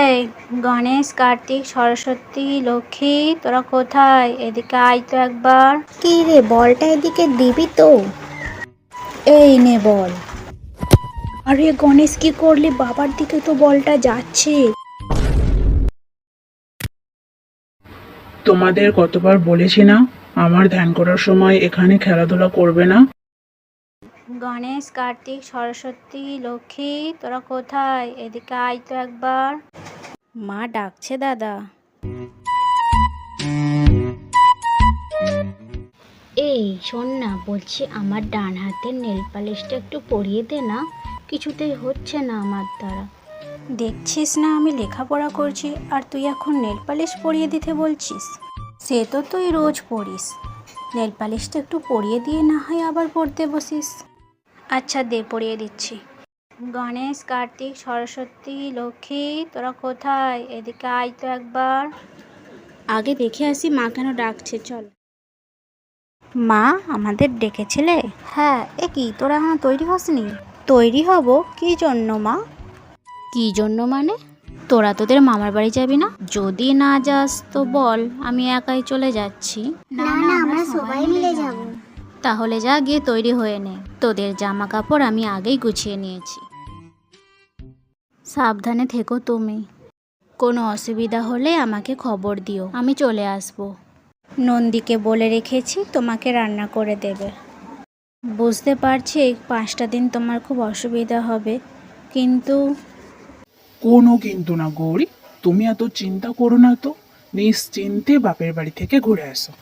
এই গণেশ, কার্তিক, সরস্বতী, লক্ষ্মী, তোরা কোথায়? এদিকে আয় তো একবার। কি রে, বলটা এদিকে দিবি তো? এই নে বল। আরে গণেশ, কি করলি? বাবার দিকে তো বলটা যাচ্ছে। তোমাদের কতবার বলেছি না আমার ধ্যান করার সময় এখানে খেলাধুলা করবে না? গণেশ, কার্তিক, সরস্বতী, লক্ষ্মী, তোরা কোথায়? এদিকে আয় তো একবার। মা ডাকছে দাদা। এই শোন না, বলছি আমার ডান হাতের নেল পালিশটা একটু পরিয়ে দে না, কিছুতেই হচ্ছে না আমার দ্বারা। দেখছিস না আমি লেখাপড়া করছি, আর তুই এখন নেল পালিশ পরিয়ে দিতে বলছিস? সে তো তুই রোজ পড়িস। নেল পালিশটা একটু পরিয়ে দিয়ে না হয় আবার পড়তে বসিস। আচ্ছা দে, পরিয়ে দিচ্ছি। গণেশ, কার্তিক, সরস্বতী, লক্ষ্মী, তোরা কোথায়? এদিকে আয় তো একবার। আগে দেখে আসি মা কেন ডাকছে, চল। মা, আমাদের ডেকেছিলে? হ্যাঁ। এ কি, তোরা এখনো তৈরি হসনি? তৈরি হব? কি জন্য মা? কি জন্য মানে? তোরা তোদের মামার বাড়ি যাবি না? যদি না যাস তো বল, আমি একাই চলে যাচ্ছি। না না, আমরা সবাই মিলে যাব। তাহলে যা, গিয়ে তৈরি হয়ে নে। তোদের জামা কাপড় আমি আগেই গুছিয়ে নিয়েছি। সাবধানে থেকো তুমি। কোনো অসুবিধা হলে আমাকে খবর দিও, আমি চলে আসবো। নন্দীকে বলে রেখেছি তোমাকে রান্না করে দেবে। বুঝতে পারছি এই 5টা দিন তোমার খুব অসুবিধা হবে, কিন্তু কোনো কিন্তু না গৌরী, তুমি এত চিন্তা করো না তো। নিশ্চিন্তে বাপের বাড়ি থেকে ঘুরে আসো।